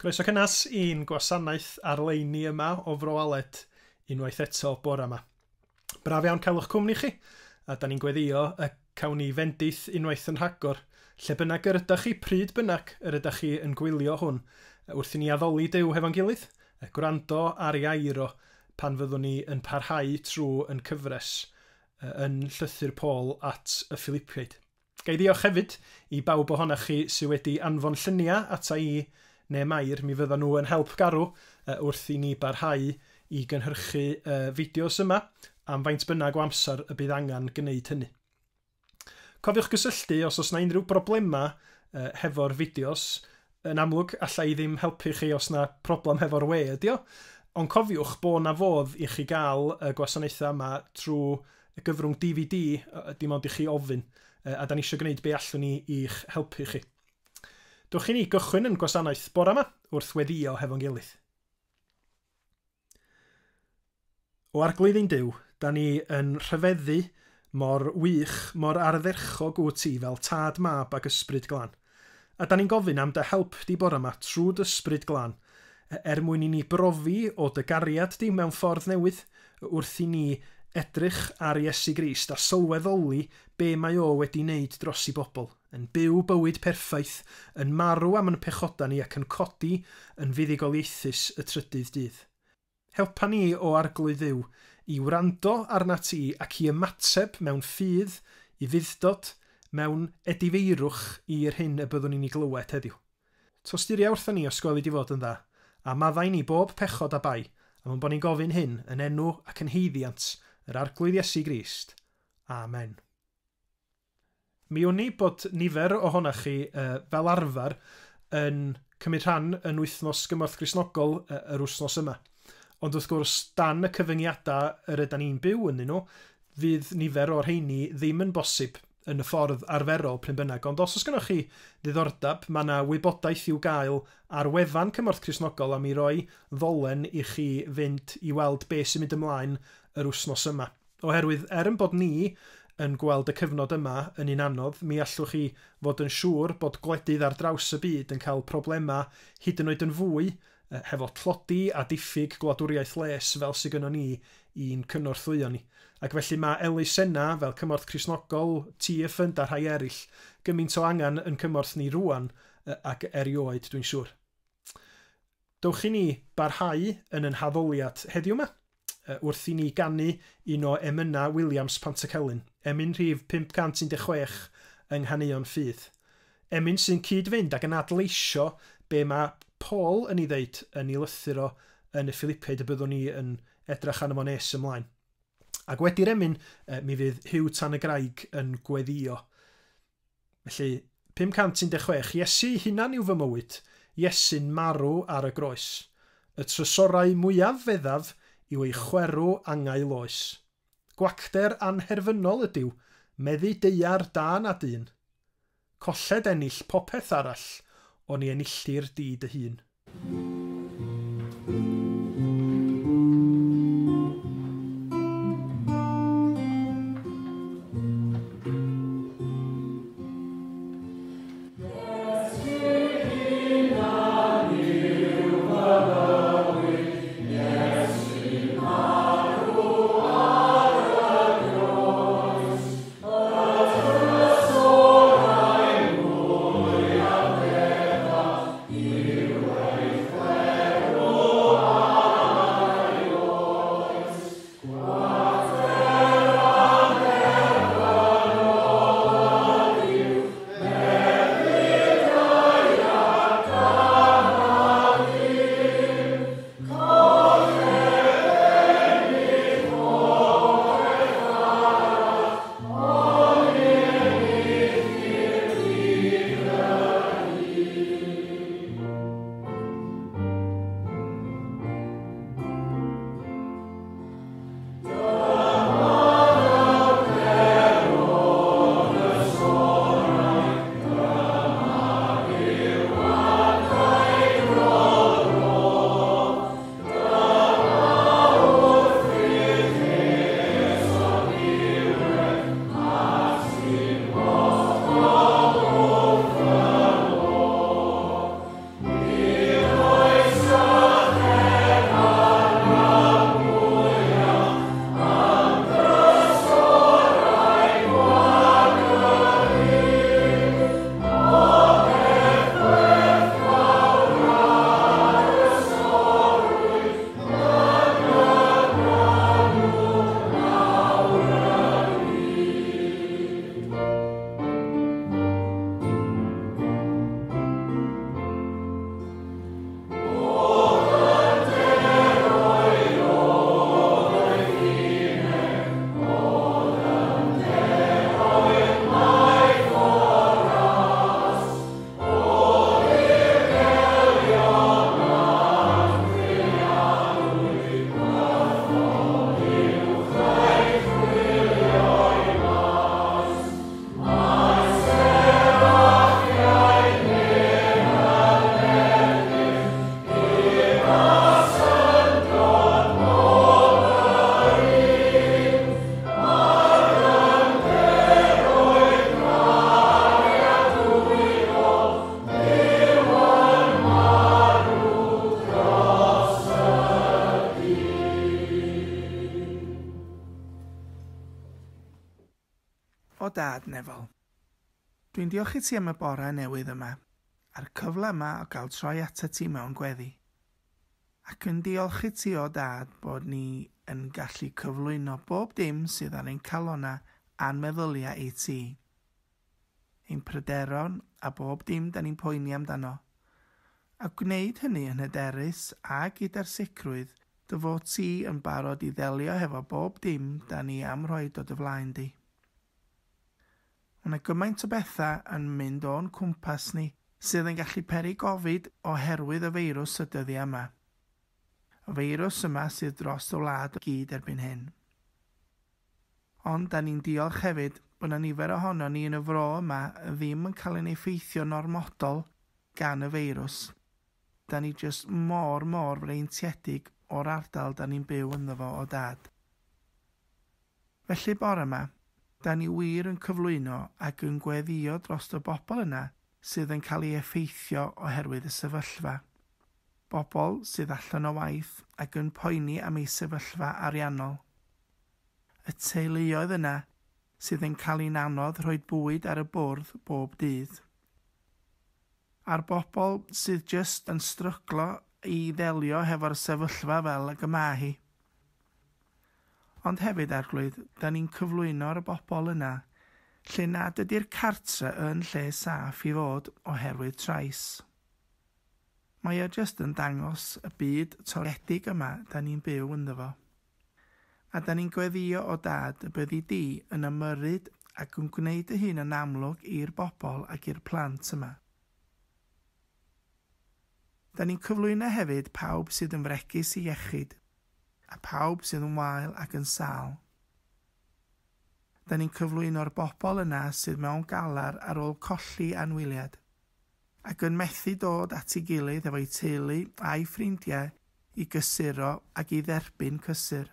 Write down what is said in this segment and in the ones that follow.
Croeso cynnas i'n gwasanaeth ar-leini yma o Fro Aled unwaith eto bore yma. Braf iawn cael eich cwmni chi, a da ni'n gweddio y cawn ni fendith unwaith yn rhagor, lle bynnag yr ydych chi, pryd bynnag yr ydych chi yn gwylio hwn, wrth i ni addoli Duw hefo'n gilydd, gwrando ar ei airo pan fyddwn ni yn parhau trwy yn cyfres yn llythyr Paul at y Philipiaid. Gai ddiolch hefyd i bawb ohonoch chi sydd wedi anfon lluniau ata i neu Mair, mi fyddan nhw yn help garw wrth i ni barhau i gynhyrchu fideos yma am faint bynnag o amser y bydd angen gwneud hynny. Cofiwch gysylltu os oes na unrhyw broblema hefo'r fideos. Yn amlwg, allai ddim helpu chi os na problem hefo'r we ydi o, ond cofiwch bod na fodd i chi gael y gwasanaethau yma trwy y gyfrwng DVD, dim ond i chi ofyn, a da ni eisiau gwneud be allwn ni i'ch helpu chi. Dwch i ni gychwyn yn gwasanaeth bore yma wrth weddio hefo'n gilydd. O arglwyddi'n Duw, da ni yn rhyfeddu mor wych, mor ardderchog wyt ti fel tad mab ag ysbryd glân. A da ni'n gofyn am dy help di bore yma trwy dy ysbryd glân, mwyn i ni brofi o dy gariad di mewn ffordd newydd, wrth i ni edrych ar Iesu Grist a sylweddoli be mae o wedi wneud dros i bobl, yn byw bywyd perffaith, yn marw am yn pechoda ni ac yn codi yn fuddugoliaethus y trydydd dydd. Helpa ni o arglwydd Dduw i wrando arna ti ac i ymateb mewn ffydd, i fuddod, mewn edifeirwch i'r hyn y byddwn ni'n ei glywed heddiw. Tostyria wrthyn ni os gweli di fod yn dda, a maddau ni bob pechod a bai, am bod ni'n gofyn hyn yn enw ac yn heiddiant, yr arglwydd Iesu Grist. Amen. Mi wn i bod nifer ohonach chi fel arfer yn cymryd rhan yn wythnos Cymorth Cristnogol yr wythnos yma. Ond wrth gwrs, dan y cyfyngiadau yr ydyn ni'n byw yn nhw, fydd nifer o'r rheini ddim yn bosib yn y ffordd arferol pryn bynnag. Ond os oes gennych chi ddiddordeb, mae yna wybodaeth i'w gael ar wefan Cymorth Cristnogol am i roi ddolen i chi fynd i weld be sy'n mynd ymlaen yr wythnos yma. Oherwydd, yn bod ni yn gweld y cyfnod yma yn un anodd, mi allwch chi fod yn siŵr bod gwledydd ar draws y byd yn cael problemau hyd yn oed yn fwy hefo tlodi a diffyg gwladwriaeth les fel sydd gynnon ni i'n cynorthwyo ni. Ac felly mae elusenna fel Cymorth Cristnogol, TFN a rhai eraill gymaint o angen yn cymorth ni rwan ac erioed dwi'n siŵr. Dowch i ni barhau yn yn haddoliad heddiw yma wrth i ni ganu un o emyna Williams Pantycelyn, emyn rhif 516 yng Nghaneuon Ffydd. Emyn sy'n cyd-fynd ac yn adleisio be mae Paul yn ei ddeud yn ei lythyr o yn y Philipiaid y byddwn ni yn edrych arno fo nes ymlaen. Ac wedi'r emyn, mi fydd Huw tan y graig yn gweddio. Felly, 516, Iesu hunan yw fy mywyd, Iesu'n marw ar y groes. Y trysorau mwyaf feddaf yw ei chwerw angau loes. Gwacder anherfynol ydyw, meddu deiar da na dyn. Colled ennill popeth arall, o'n i enilltir di dy hun. Well. dadnefol. Dwi'n diolch i ti am y bore newydd yma, a'r cyfle yma o gael troi ata ti mewn gweddi. Ac yn diolch i ti o dad bod ni yn gallu cyflwyno bob dim sydd ar ein calonna a'n meddyliau i ti. Ein pryderon a bob dim da ni'n poeni amdano. A gwneud hynny yn hyderus a gyda'r sicrwydd dy fod ti yn barod i ddelio hefo bob dim da ni am roi o dy flaen di. Mae gymaint o bethau yn mynd o'n cwmpas ni sydd yn gallu peri gofid oherwydd y feirws y dyddi yma. Y feirws yma sydd dros y wlad o gyd erbyn hyn. Ond da ni'n diolch hefyd bod na nifer ohono ni yn y fro yma ddim yn cael ei effeithio normodol gan y feirws. Da ni jyst mor freintiedig o'r ardal da ni'n byw ynddo fo o dad. Felly bore yma, da ni wir yn cyflwyno ac yn gweddio dros y bobl yna sydd yn cael ei effeithio oherwydd y sefyllfa. Bobl sydd allan o waith ac yn poeni am ei sefyllfa ariannol. Y teuluoedd yna sydd yn cael ein anodd rhoi bwyd ar y bwrdd bob dydd. A'r bobl sydd jyst yn stryglo i ddelio hefo'r sefyllfa fel y gyma hi. Ond hefyd arglwydd, da ni'n cyflwyno'r bobl yna lle nad ydy'r cartre yn lle saff i fod oherwydd trais. Mae o jyst yn dangos y byd toredig yma da ni'n byw ynddo fo. A da ni'n gweddio o dad y byddi di yn ymyrryd ac yn gwneud y hyn yn amlwg i'r bobl ac i'r plant yma. Da ni'n cyflwyno hefyd pawb sydd yn fregus i iechyd, a pawb sydd yn wael ac yn sal. Da ni'n cyflwyno'r bobl yna sydd mewn galar ar ôl colli anwyliad, ac yn methu dod at ei gilydd efo'i teulu a'i ffrindiau i gysuro ac i dderbyn cysur.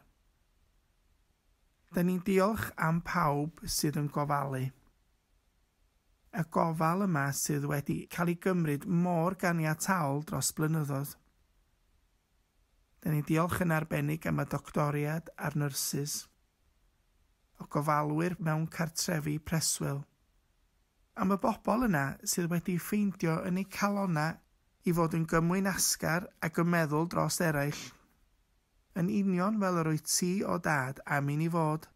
Da ni'n diolch am pawb sydd yn gofalu. Y gofal yma sydd wedi cael ei gymryd mor ganiataol dros blynyddoedd. Da ni'n diolch yn arbennig am y doctoriad a'r nyrsys, o gofalwyr mewn cartrefi preswyl. Am y bobl yna sydd wedi ffeindio yn eu calonna i fod yn gymwyn asgar ac yn meddwl dros eraill. Yn union fel yr wyt ti o dad am i ni fod,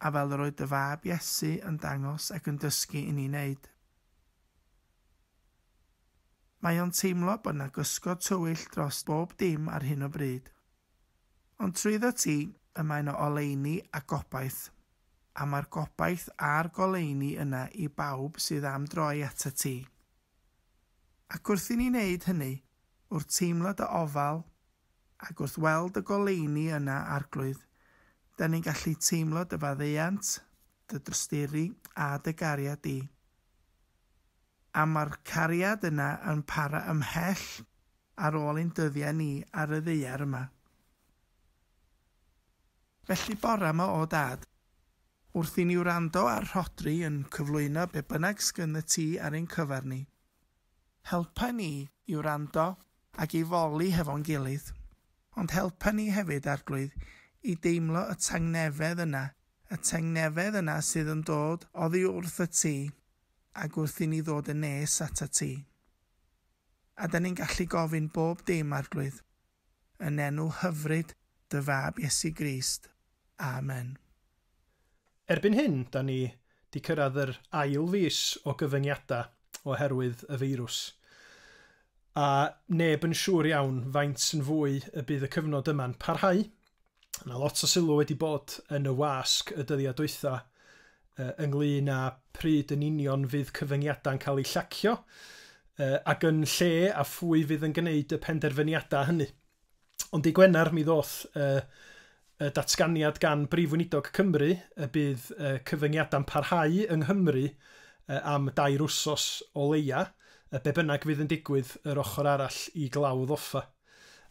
a fel yr oedd dy fab Iesu yn dangos ac yn dysgu i ni wneud. Mae o'n teimlo bod yna gysgod tywyll dros bob dim ar hyn o bryd. Ond trwyddo ti, y mae yna oleuni a gobaith, a mae'r gobaith a'r goleuni yna i bawb sydd am droi ata ti. Ac wrth i ni wneud hynny, wrth teimlo dy ofal, ac wrth weld y goleuni yna arglwydd, da ni'n gallu teimlo dy faddeuant, dy drysteri a dy gariad di. A mae'r cariad yna yn para ymhell ar ôl ein dyddiau ni ar y ddaear yma. Felly bore yma o dad, wrth i ni wrando ar rhodri yn cyflwyno be bynnag sgynna ti ar ein cyfer ni. Helpa ni i wrando ac i foli hefo'n gilydd, ond helpa ni hefyd arglwydd i deimlo y tangnefedd yna sydd yn dod oddi wrth y ti ac wrth i ni ddod yn nes ata ti. A da ni'n gallu gofyn bob dim arglwydd, yn enw hyfryd dy fab Iesu Grist. Amen. Erbyn hyn, da ni di cyrraedd yr ail fis o gyfyngiadau oherwydd y feirws. A neb yn siŵr iawn faint yn fwy y bydd y cyfnod yma'n parhau. Yna lot o sylw wedi bod yn y wasg y dyddiau dwytha ynglyn â pryd yn union fydd cyfyngiadau'n cael eu llacio ac yn lle a phwy fydd yn gwneud y penderfyniadau hynny. Ond i Gwener mi ddoth y datganiad gan Brif Weinidog Cymru y bydd cyfyngiadau'n parhau yng Nghymru am 2 wsos o leia, be bynnag fydd yn digwydd yr ochr arall i glawdd offa.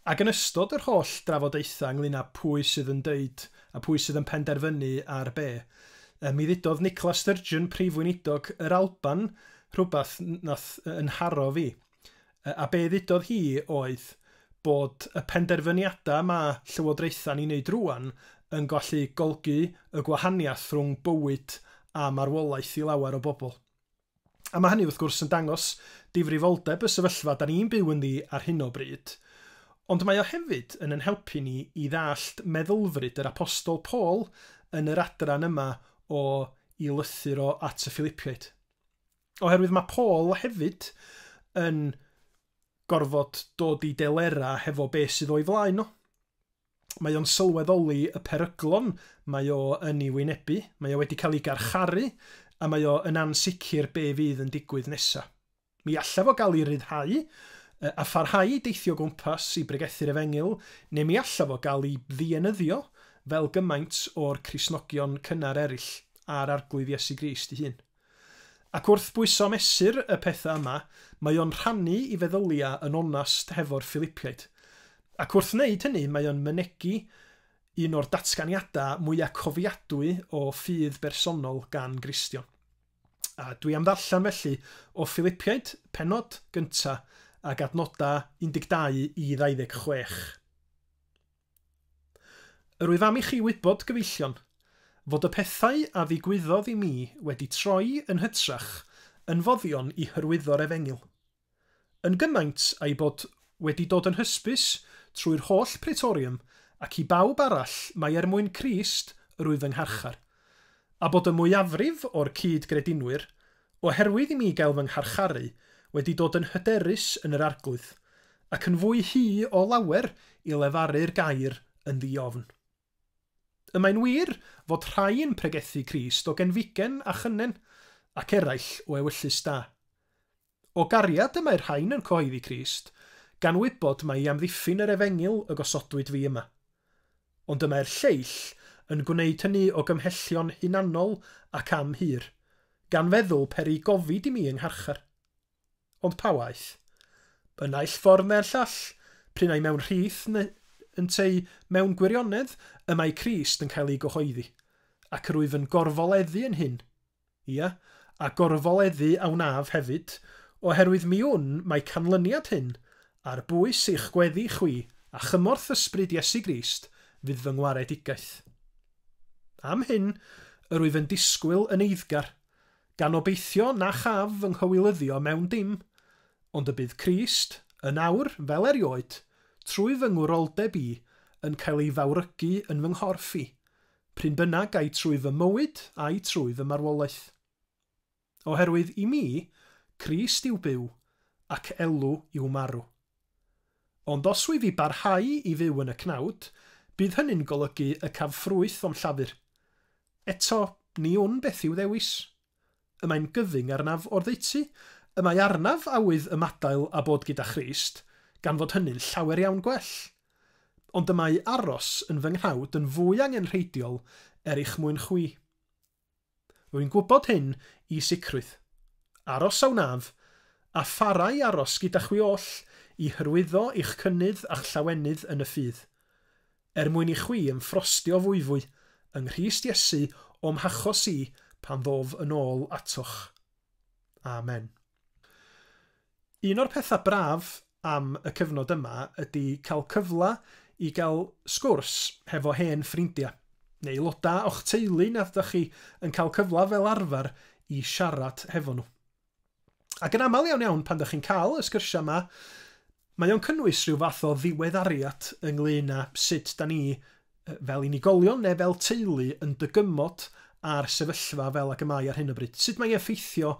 Ac yn ystod yr holl drafodaethau ynglyn â pwy sydd yn deud a pwy sydd yn penderfynu ar be, mi ddudodd Nicola Sturgeon, Prif Weinidog yr Alban, rhywbeth nath yn haro fi. A be ddudodd hi oedd bod y penderfyniadau mae llywodraethau ni'n neud rwan yn gallu golgu y gwahaniaeth rhwng bywyd a marwolaeth i lawer o bobl. A mae hynny wrth gwrs yn dangos difrifoldeb y sefyllfa da ni'n byw yn ddi ar hyn o bryd, ond mae o hefyd yn ein helpu ni i ddallt meddylfryd yr apostol Paul yn yr adran yma o i lythyr o at y Philipiaid. Oherwydd mae Paul hefyd yn gorfod dod i delera hefo beth sydd o'i flaen o. Mae o'n sylweddoli y peryglon mae o yn ei wynebu, mae o wedi cael ei garcharu, a mae o yn ansicr be fydd yn digwydd nesaf. Mi allaf o gael ei ryddhau, a pharhau deithio gwmpas i bregethu'r Efengil, neu mi allaf o gael ei ddienyddio fel gymaint o'r Cristnogion cynnar eraill a'r arglwydd Iesu Grist ei hun. Ac wrth bwyso mesur y pethau yma, mae o'n rhannu i feddylia yn onast hefo'r Philipiaid. Ac wrth wneud hynny, mae o'n mynegu un o'r datganiadau mwyaf cofiadwy o ffydd bersonol gan Gristion. A dwi am ddarllen felly o Philipiaid, penod gyntaf, ac adnodau 12 i 26. Yr wyf am i chi wybod, gyfeillion, fod y pethau a ddigwyddodd i mi wedi troi yn hytrach yn foddion i hyrwyddo'r Efengil. Yn gymaint a'i bod wedi dod yn hysbys trwy'r holl praetorium ac i bawb arall mae mwyn Crist yr wyf yng ngharchar, a bod y mwyafrif o'r cyd-gredinwyr, oherwydd i mi gael fy ngharcharu, wedi dod yn hyderus yn yr arglwydd, ac yn fwy hi o lawer i lefaru'r gair yn ddiofn. Y mae'n wir fod rhai yn pregethu Crist o genfigen a chynnen, ac eraill o ewyllus da. O gariad y mae'r rhain yn coeddi Crist, gan wybod mae i amddiffyn yr Efengil y gosodwyd fi yma. Ond y mae'r lleill yn gwneud hynny o gymhellion hunanol ac am hir, gan feddwl peri gofid i mi yng ngharchar. Ond pa waith? Y naill ffordd neu'r llall, prynau mewn rhith yn tei mewn gwirionedd, y mae Crist yn cael ei gyhoeddi, ac yr wyf yn gorfoleddu yn hyn. Ia, a gorfoleddu a wnaf hefyd, oherwydd mi wn mae canlyniad hyn ar bwys i'ch gweddi chwi a chymorth ysbryd Iesu Grist fydd fy ngwaredigaeth. Am hyn, yr wyf yn disgwyl yn eiddgar, gan obeithio na chaf fy nghywilyddio mewn dim, ond y bydd Crist, yn awr fel erioed, trwy fy ngwroldeb i, yn cael ei fawrygu yn fy nghorff i, pryn bynnag ai trwy fy mywyd a'i trwy fy marwolaeth. Oherwydd i mi, Crist yw byw, ac elw yw marw. Ond os wyf i barhau i fyw yn y cnawd, bydd hynny'n golygu y cafffrwyth o'm llafur. Eto, ni wn beth yw ddewis. Y mae'n gyfyng arnaf o'r ddeutu, y mae arnaf awydd ymadael a bod gyda Christ, gan fod hynny'n llawer iawn gwell. Ond y mae aros yn fy nghawd yn fwy angenrheidiol eich mwyn chwi. Rwy'n gwybod hyn i sicrwydd. Aros a wnaf, a pharau aros gyda chwi oll i hyrwyddo i'ch cynnydd a'ch llawenydd yn y ffydd. Mwyn i chwi yn ffrostio fwyfwy yng Nghrist Iesu o'm hachos i pan ddof yn ôl atoch. Amen. Un o'r pethau braf am y cyfnod yma ydy cael cyfla i gael sgwrs hefo hen ffrindiau, neu aelodau o'ch teulu nad ydych chi yn cael cyfla fel arfer i siarad hefo nhw. Ac yn aml iawn pan ydych chi'n cael y sgyrsiau yma, mae o'n cynnwys rhyw fath o ddiweddariad ynglŷn â sut da ni, fel unigolion neu fel teulu, yn dygymod ar sefyllfa fel ac y mae ar hyn o bryd. Sut mae'n effeithio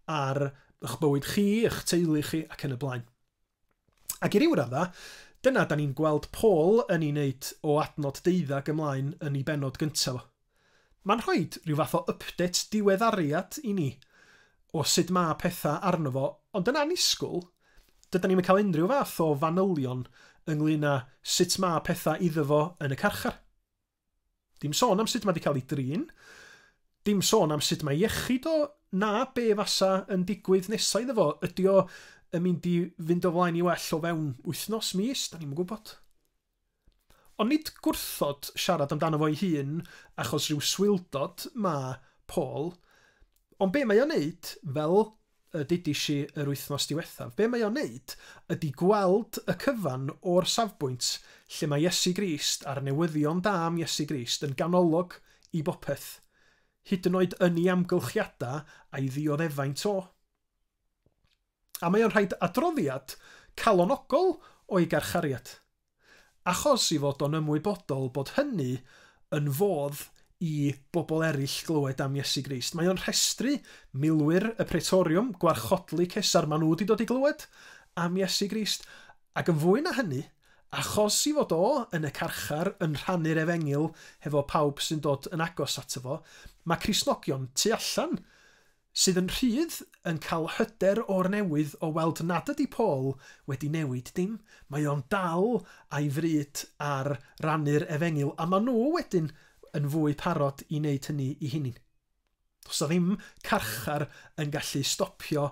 ar eich bywyd chi, eich teulu chi ac yn y blaen. Ac i ryw radda, dyna da ni'n gweld Paul yn ei wneud o adnod 12 ymlaen yn ei benod gyntaf. Mae'n rhoi rhyw fath o update diweddariad i ni o sut mae pethau arno fo, ond yn annisgwl, dydyn ni'n cael unrhyw fath o fanylion ynglŷn â sut mae pethau iddo fo yn y carchar. Dim sôn am sut mae wedi cael ei drin, dim sôn am sut mae iechyd o na be fasa yn digwydd nesau iddo fo. Ydy o yn mynd i fynd o flaen i well o fewn wythnos, mis, da ni'n gwybod. Ond nid gwrthod siarad amdano fo ei hun achos rhyw swildod mae Paul, ond be mae o'n neud fel dydys i yr wythnos diwethaf, be mae o'n neud ydy gweld y cyfan o'r safbwynt lle mae Iesu Grist a'r newyddion da am Iesu Grist yn ganolog i bopeth. hyd yn oed yn ei amgylchiadau a'i ddioddefaint o. A mae o'n rhaid adroddiad calonogol o'i garchariad, achos i fod o'n ymwybodol bod hynny yn fodd i bobl eraill glywed am Iesu Grist. Mae o'n rhestru milwyr y Praetoriwm, gwarchodlu cesar maen nhw wedi dod i glywed am Iesu Grist, ac yn fwy na hynny, achos i fod o yn y carchar yn rhannu'r efengil hefo pawb sy'n dod yn agos ato fo, mae Cristnogion tu allan sydd yn rhydd yn cael hyder o'r newydd o weld nad ydy Paul wedi newid dim. Mae o'n dal a'i fryd ar rannu'r efengil, a maen nhw wedyn yn fwy parod i wneud hynny i hunin. Does ddim carchar yn gallu stopio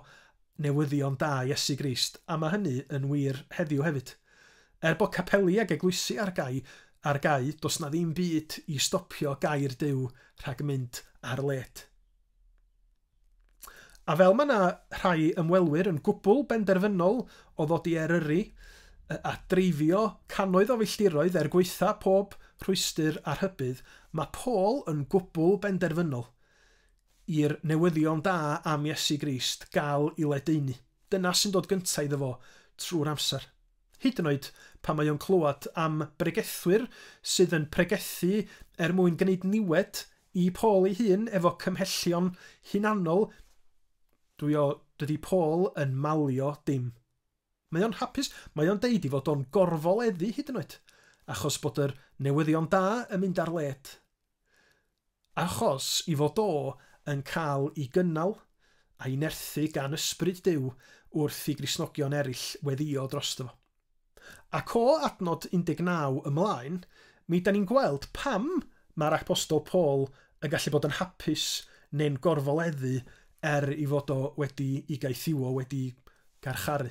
newyddion da Iesu Grist, a mae hynny yn wir heddiw hefyd. Bod capeli ag eglwysu ar gai, does na ddim byd i stopio gair Duw rhag mynd ar led. A fel mae yna rhai ymwelwyr yn gwbl benderfynol o ddod i Eryri a dreifio cannoedd o filltiroedd gweitha pob rhwystyr a rhybydd, mae Paul yn gwbl benderfynol i'r newyddion da am Iesu Grist gael i ledaenu. Dyna sy'n dod gyntaf iddo fo trwy'r amser. Hyd yn oed pan mae o'n clywed am bregethwyr sydd yn pregethu mwyn gwneud niwed i Paul ei hun efo cymhellion hunanol, dydy Paul yn malio dim. Mae o'n hapus, mae o'n deud i fod o'n gorfoleddu hyd yn oed, achos bod yr newyddion da yn mynd ar led. Achos i fod o yn cael ei gynnal a'i nerthu gan ysbryd Duw wrth i Gristnogion eraill weddio drosto fo. Ac o adnod 19 ymlaen, mi da ni'n gweld pam mae'r apostol Paul yn gallu bod yn hapus neu'n gorfoleddu i fod o wedi i gaethiwo, wedi garcharu.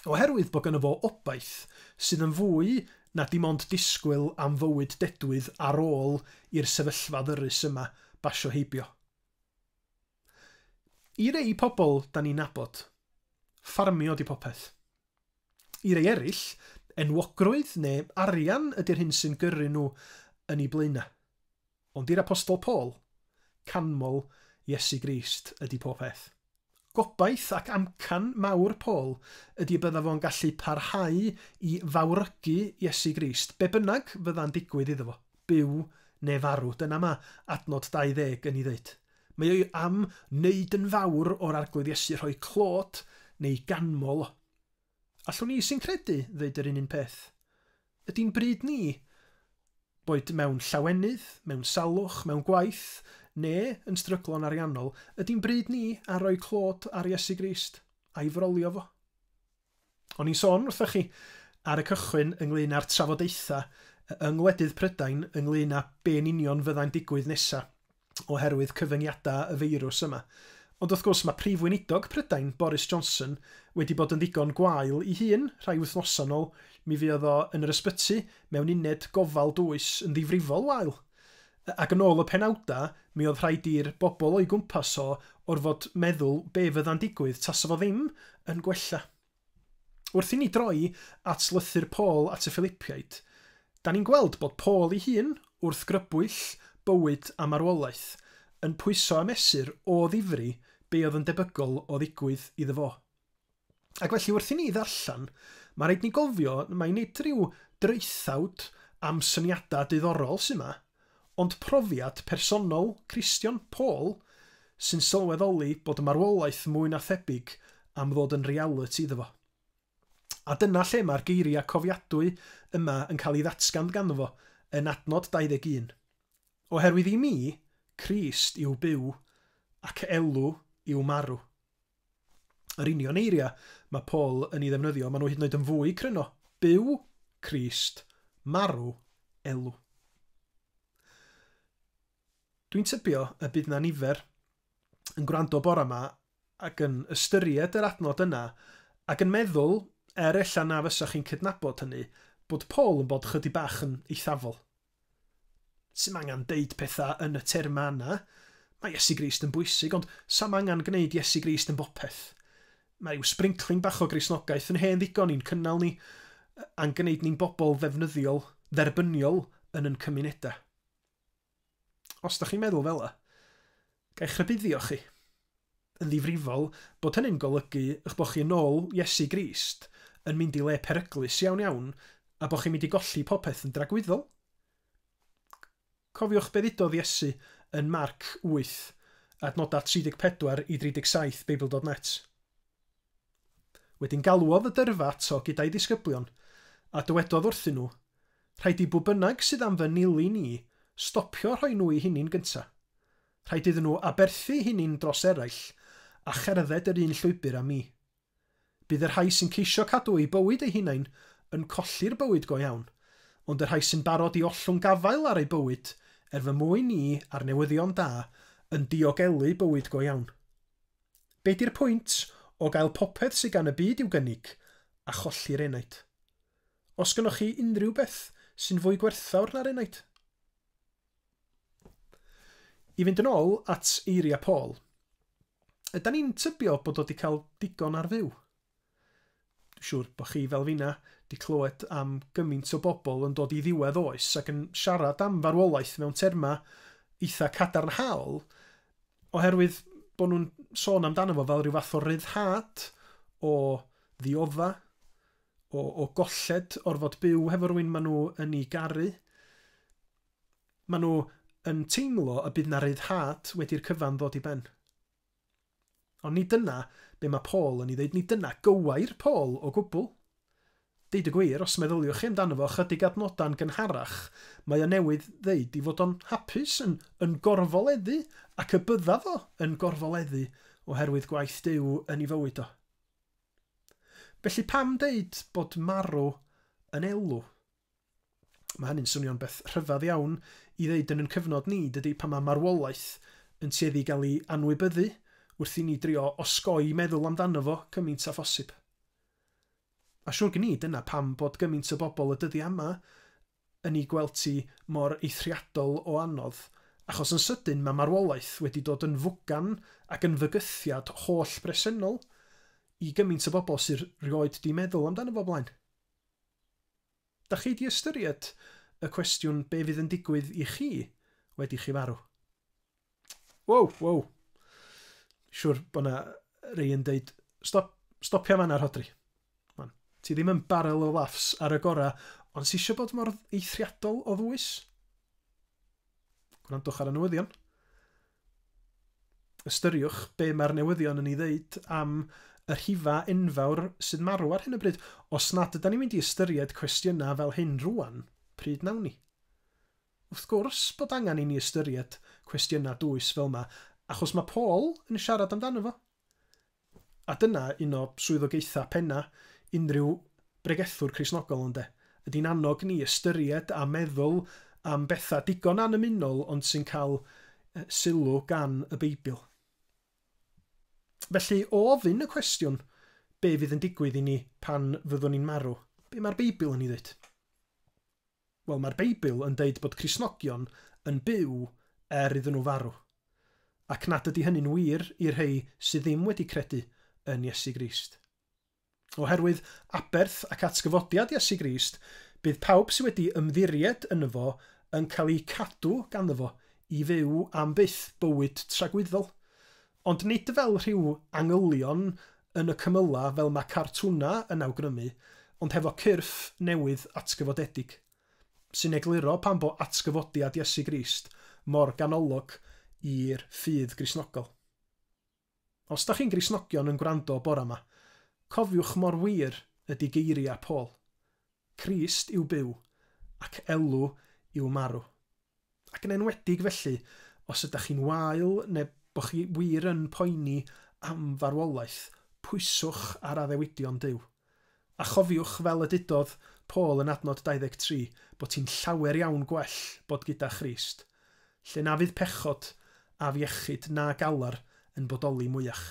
Oherwydd bod gynno fo obaith sydd yn fwy na dim ond disgwyl am fywyd dedwydd ar ôl i'r sefyllfa ddyrus yma basio heibio. I rei pobl da ni'n nabod, ffarmio di popeth. I rei eraill, enwogrwydd neu arian ydy'r hyn sy'n gyrru nhw yn ei blaenau. Ond i'r apostol Paul, canmol Iesu Grist ydy popeth. Gobaith ac amcan mawr Paul ydy bydda fo'n gallu parhau i fawrygu Iesu Grist, be bynnag fydda'n digwydd iddo fo, byw neu farw. Dyna mae adnod 20 yn ei ddeud. Mae ei am wneud yn fawr o'r arglwydd Iesu rhoi clod neu ganmol o. Allwn ni sy'n credu ddeud yr un peth. Ydy'n bryd ni boed mewn llawenydd, mewn salwch, mewn gwaith, neu yn stryglon ariannol, ydy'n bryd ni a rhoi clod ar Iesu Grist a'i frolio fo. O'n i'n sôn wrthych chi ar y cychwyn ynglyn â'r trafodaethau yng ngwledydd Prydain ynglyn â be'n union fyddai'n digwydd nesaf oherwydd cyfyngiadau y feirws yma. Ond wrth gwrs mae prif weinidog Prydain, Boris Johnson, wedi bod yn ddigon gwael ei hun rhai wythnosau nôl. Mi fuodd o yn yr ysbyty mewn uned gofal dwys yn ddifrifol wael. Ac yn ôl y penawda, mi oedd rhaid i'r bobl o'i gwmpas o orfod meddwl be fydda'n digwydd tasa fo ddim yn gwella. Wrth i ni droi at lythyr Paul at y Philipiaid, da ni'n gweld bod Paul ei hun wrth grybwyll bywyd a marwolaeth yn pwyso a mesur o ddifri be oedd yn debygol o ddigwydd iddo fo. Ac felly wrth i ni ddarllen, mae rhaid ni gofio mae nid rhyw dreithawd am syniadau diddorol sy'n yma, ond profiad personol Cristion Paul sy'n sylweddoli bod y marwolaeth mwy na thebyg am ddod yn reality iddo fo. A dyna lle mae'r geiriau cofiadwy yma yn cael ei ddatgan ganddo fo yn adnod 21. Oherwydd i mi, Crist yw byw ac elw yw marw. Yr union eiriau mae Paul yn ei ddefnyddio, maen nhw hyd yn oed yn fwy cryno. Byw, Crist, marw, elw. Dwi'n tybio y bydd na nifer yn gwrando bore yma ac yn ystyried yr adnod yna ac yn meddwl, ella na fysach chi'n cydnabod hynny, bod Paul yn bod chydig bach yn eithafol. Sy'n angen deud pethau yn y terma yna. Mae Iesu Grist yn bwysig, ond sam angen gwneud Iesu Grist yn bopeth. Mae ryw sprincling bach o Gristnogaeth yn hen ddigon ni'n cynnal ni a'n gwneud ni'n bobl ddefnyddiol, dderbyniol yn cymunedau. Os da chi'n meddwl fel y, Gaich rybuddio chi. Yn ddifrifol bod hynny'n golygu eich bod chi nôl Iesu Grist yn mynd i le peryglus iawn iawn a bod chi'n mynd i golli popeth yn dragwyddol. Cofiwch be ddudodd Iesu yn Marc 8, adnodau 34 i 37 Beibl.net. Wedyn galwodd y dyrfa ato gyda'i ddisgyblion, a dywedodd wrthyn nhw, rhaid i bw bynnag sydd am fy nili ni stopio rhoi nhw i hunin gynta. Rhaid iddyn nhw aberthu hunin dros eraill a cherdded yr un llwybr â mi. Bydd yr rhai sy'n ceisio cadw eu bywyd eu hunain yn colli'r bywyd go iawn, ond yr rhai sy'n barod i ollwng gafael ar eu bywyd fy mwyn ni a'r newyddion da yn diogelu bywyd go iawn. Be di'r pwynt o gael popeth sydd gan y byd i'w gynnig a cholli'r enaid? Os gynnwch chi unrhyw beth sy'n fwy gwerthawr na'r enaid? I fynd yn ôl at eiria Paul, ydyn ni'n tybio bod o wedi cael digon ar fyw? Dwi'n siŵr bod chi fel finna wedi clywed am gymaint o bobl yn dod i ddiwedd oes ac yn siarad am farwolaeth mewn terma eitha cadarnhaol, oherwydd bod nhw'n sôn amdano fo fel rhyw fath o ryddhad, o ddiodda, o golled orfod byw hefo rhywun maen nhw yn ei garu. Maen nhw yn teimlo y bydd na ryddhad wedi'r cyfan ddod i ben. Ond ni dyna be mae Paul yn ei ddeud, ni dyna gywair Paul o gwbl. Deud y gwir, os meddyliwch chi amdano fo chydig adnodau'n gynharach, mae o newydd ddeud i fod o'n hapus yn gorfoleddu ac y bydda fo yn gorfoleddu oherwydd gwaith Duw yn ei fywyd o. Felly pam deud bod marw yn elw? Mae hynny'n swnio'n beth rhyfedd iawn i ddeud yn cyfnod ni, dydy pan mae marwolaeth yn tueddu i gael ei anwybyddu wrth i ni drio osgoi meddwl amdano fo cymaint â phosib. A siwr gen i dyna pam bod gymaint o bobl y dyddi yma yn ei gweld ti mor eithriadol o anodd, achos yn sydyn mae marwolaeth wedi dod yn fwgan ac yn fygythiad holl bresennol i gymaint o bobl sy'n rioed di meddwl amdano fo blaen. Da chi di ystyried y cwestiwn be fydd yn digwydd i chi wedi chi farw? Wow. Siwr bod na rei yn deud, stopia fan ar hodri. Ti ddim yn barrel o laughs ar y gora, ond si eisiau bod mor eithriadol o ddwys? Gwrandwch ar y newyddion. Ystyriwch be mae'r newyddion yn ei ddeud am y rhifa enfawr sydd marw ar hyn o bryd. Os nad ydyn ni'n mynd i ystyried cwestiynau fel hyn rwan, pryd nawn ni? Wrth gwrs bod angen i ni ystyried cwestiynau dwys fel yma, achos mae Paul yn siarad amdano fo. A dyna un o swyddogaethau penna unrhyw bregethwr Cristnogol ynddo, ydy'n annog ni ystyried a meddwl am bethau digon anymunol ond sy'n cael sylw gan y Beibl. Felly, o ofyn y cwestiwn, be fydd yn digwydd i ni pan fyddwn ni'n marw, be mae'r Beibl yn ei ddweud? Wel, mae'r Beibl yn deud bod Cristnogion yn byw iddyn nhw farw, ac nad ydy hynny'n wir i'r rhai sydd ddim wedi credu yn Iesu Grist. Oherwydd aberth ac atgyfodiad Iesu Grist, bydd pawb sydd wedi ymddiried yno fo yn cael ei cadw ganddo fo i fyw am byth bywyd tragwyddol. Ond nid fel rhyw angylion yn y cymyla fel mae cartwna yn awgrymu, ond hefo cyrff newydd atgyfodedig, sy'n egluro pan bo atgyfodiad Iesu Grist mor ganolog i'r ffydd Gristnogol. Os da chi'n Gristnogion yn gwrando bore yma, cofiwch mor wir ydy geiriau Paul. Crist yw byw, ac elw yw marw. Ac yn enwedig felly, os ydych chi'n wael neu bod chi wir yn poeni am farwolaeth, pwyswch ar addewidion Duw. A chofiwch fel y dudodd Paul yn adnod 23, bod ti'n llawer iawn gwell bod gyda Christ, lle na fydd pechod a fiechyd na galar yn bodoli mwyach.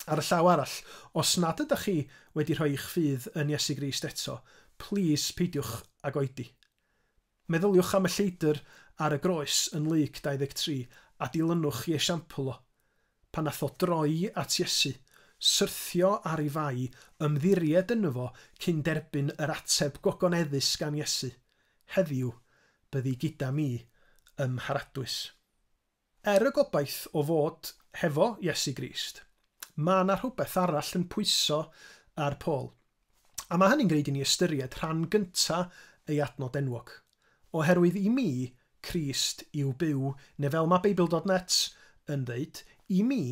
Ar y llaw arall, os nad ydych chi wedi rhoi eich ffydd yn Iesu Grist eto, plis peidiwch ag oedi. Meddyliwch am y lleidr ar y groes yn Luc 23 a dilynwch i esiampl o. Pan nath o droi at Iesu, syrthio ar ei fai, ymddiried yno fo cyn derbyn yr ateb gogoneddus gan Iesu. Heddiw, byddi gyda mi ym Mharadwys. y gobaith o fod hefo Iesu Grist, mae yna rhywbeth arall yn pwyso ar Paul. A mae hynny'n gwneud i ni ystyried rhan gyntaf ei adnod enwog. Oherwydd i mi, Crist yw byw, neu fel mae Beibl.net yn dweud, i mi,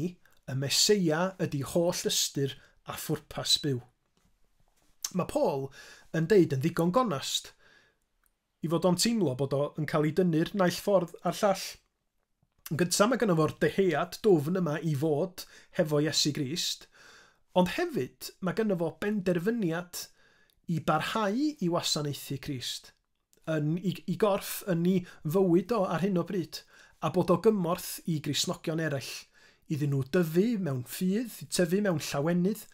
y Meseia ydy holl ystyr a phwrpas byw. Mae Paul yn deud yn ddigon gonast i fod o'n teimlo bod o'n cael ei dynnu'r naill ffordd a'r llall. Yn gyntaf mae gynno fo'r deheuad dwfn yma i fod hefo Iesu Grist, ond hefyd mae gynno fo benderfyniad i barhau i wasanaethu Crist, i gorff yn ei fywyd o ar hyn o bryd, a bod o gymorth i Gristnogion eraill, iddyn nhw dyfu mewn ffydd, tyfu mewn llawenydd,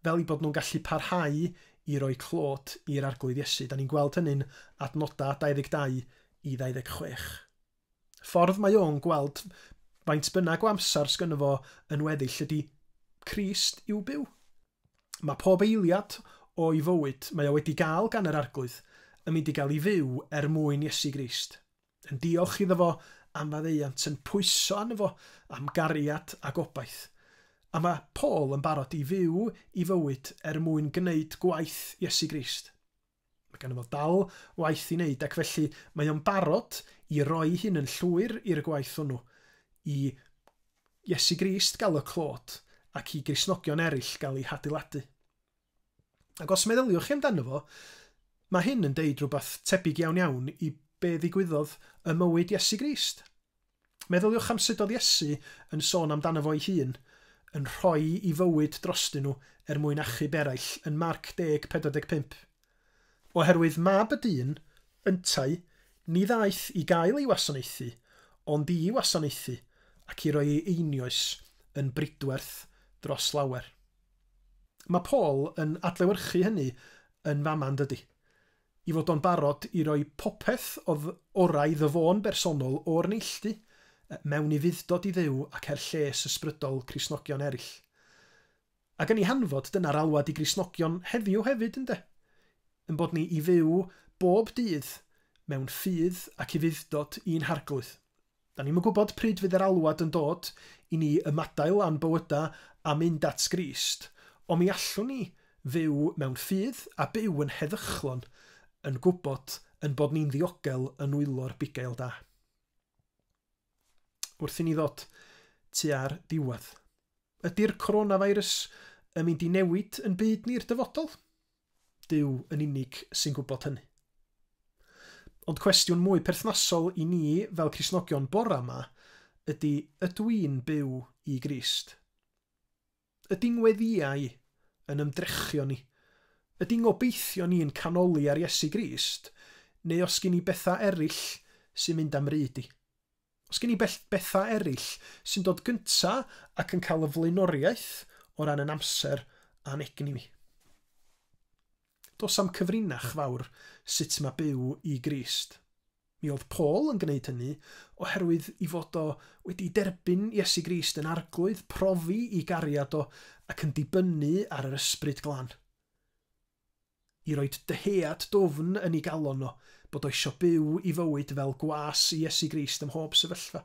fel i bod nhw'n gallu parhau i roi clod i'r arglwydd Iesu. Da ni'n gweld hynny'n adnodau 22 i 26. Ffordd mae o'n gweld faint bynnag o amser sgynno fo yn weddill ydy Crist yw byw. Mae pob eiliad o'i fywyd mae o wedi gael gan yr arglwydd yn mynd i gael ei fyw mwyn Iesu Grist. Yn diolch iddo fo am faddeuant, yn pwyso arno fo am gariad a gobaith. A mae Paul yn barod i fyw i fywyd mwyn gwneud gwaith Iesu Grist. Mae gen fo dal waith i wneud, ac felly mae o'n barod i roi hyn yn llwyr i'r gwaith hwnnw, i Iesu Grist gael y clod ac i Gristnogion eraill gael ei hadeiladu. Ac os meddyliwch chi amdano fo, mae hyn yn deud rhywbeth tebyg iawn i be ddigwyddodd y mywyd Iesu Grist. Meddyliwch am sut oedd Iesu yn sôn amdano fo ei hun, yn rhoi i fywyd drostyn nhw mwyn achub eraill yn Marc 10:45. Oherwydd mab y dyn, yntai, ni ddaeth i gael ei wasanaethu, ond i wasanaethu ac i roi ei einioes yn bridwerth dros lawer. Mae Paul yn adlewyrchu hynny yn fama'n dydy, i fod o'n barod i roi popeth oedd orau ddyfon bersonol o'r neilltu mewn i fuddod i ddew ac lles ysbrydol Cristnogion eraill. Ac yn ei hanfod dyna'r alwad i Gristnogion heddiw hefyd ynde, yn bod ni i fyw bob dydd mewn ffydd ac i fuddod i'n harglwydd. Da ni'n gwybod pryd fydd yr alwad yn dod i ni ymadael a'n bywyda a mynd at Grist, ond mi allwn ni fyw mewn ffydd a byw yn heddychlon yn gwybod yn bod ni'n ddiogel yn wylo'r bugail da. Wrth i ni ddod tua'r diwedd. Ydy'r coronavirus yn mynd i newid yn byd ni'r dyfodol? Dyw yn unig sy'n gwybod hynny. Ond cwestiwn mwy perthnasol i ni fel Cristnogion bora yma ydy, ydw i'n byw i Grist? Ydy'n ngweddiau yn ymdrechio ni? Ydy'n ngobeithio ni'n canoli ar Iesu Grist? Neu os gen i bethau eraill sy'n mynd am ryd i? Os gen i bethau eraill sy'n dod gynta ac yn cael y flaenoriaeth o ran yn amser a'n egni mi. Does am cyfrinach fawr sut mae byw i Grist. Mi oedd Paul yn gwneud hynny oherwydd i fod o wedi derbyn Iesu Grist yn arglwydd, profi i gariad o ac yn dibynnu ar yr ysbryd glân. I roed deheuad dwfn yn ei galon o, bod o isio byw i fywyd fel gwas i Iesu Grist ym mhob sefyllfa.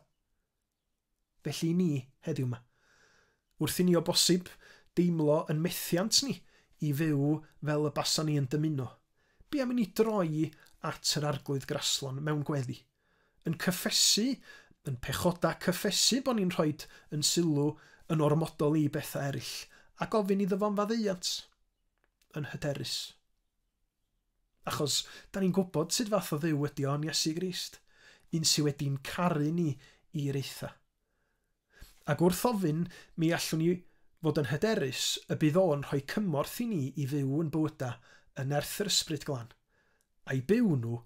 Felly ni heddiw yma. Wrth i ni o bosib deimlo yn methiant ni i fyw fel y basan ni yn dymuno. Bi am i ni droi at yr arglwydd graslon mewn gweddi, yn cyffesu, yn pechoda cyffesu bod ni'n rhoi yn sylw yn ormodol i bethau eraill, a gofyn iddo fo'n faddeuant, yn hyderus. Achos, da ni'n gwybod sut fath o dduw ydi o'n Iesu Grist, un sydd wedi'n caru ni i'r eitha. Ac wrth ofyn, mi allwn ni fod yn hyderus y bydd o'n rhoi cymorth i ni i fyw yn bywyda yn erth yr ysbryd glân, a'i byw nhw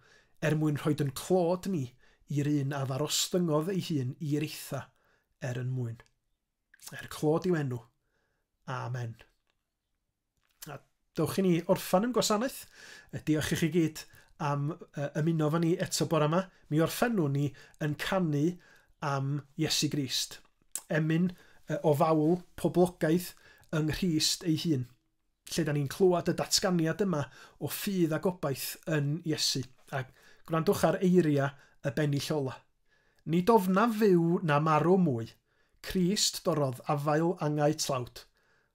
mwyn rhoi yn clod ni i'r un a ddarostyngodd ei hun i'r eitha yn mwyn. Clod i'w enw. Amen. A dewch i ni orffan yn gwasanaeth. Diolch i chi gyd am ymuno fo ni eto bore yma. Mi orffennwn ni yn canu am Iesu Grist. Emyn o fawl poblogaeth yng Nghrist ei hun, lle da ni'n clywed y datganiad yma o ffydd a gobaith yn Iesu. A gwrandwch ar eiria y bennill ola. Ni dofna fyw na marw mwy, Crist dorodd afael angau tlawd.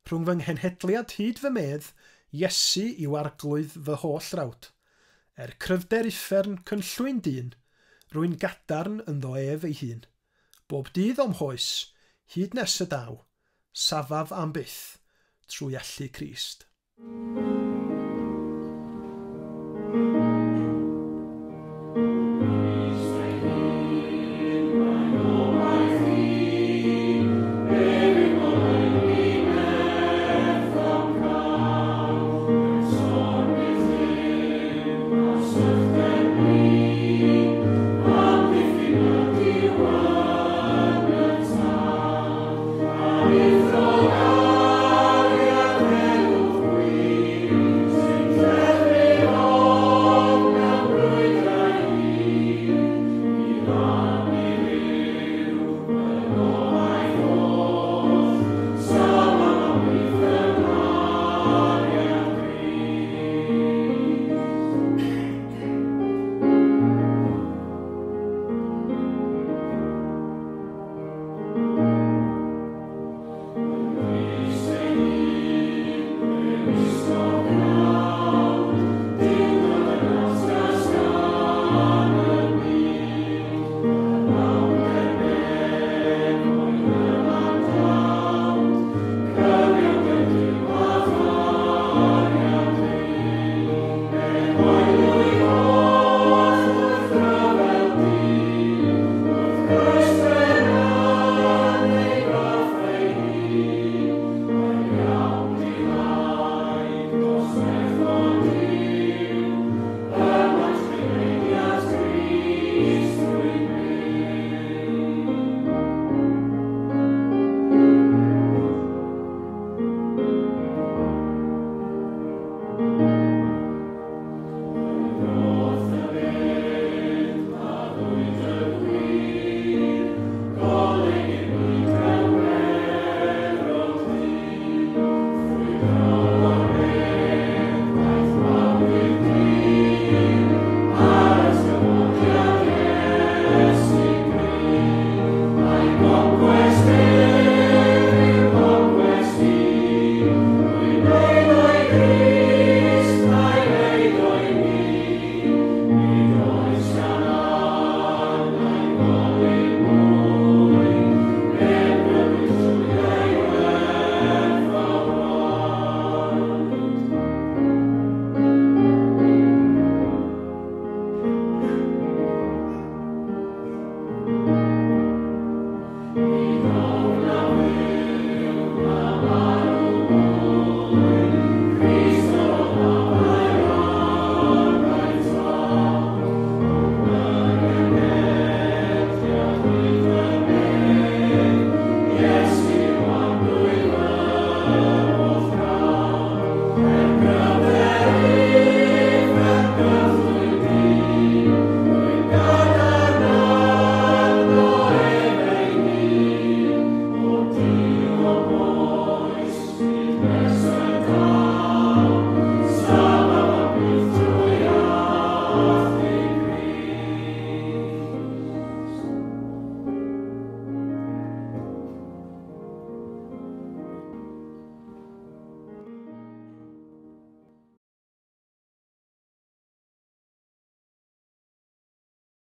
Rhwng fy nghenhedliad hyd fy medd, Iesu yw arglwydd fy holl rawd. Cryfder uffern cynllwyn dyn, rwy'n gadarn ynddo ef ei hun. Bob dydd o'm hoes, hyd nes y daw, safaf am byth, trwy allu Crist.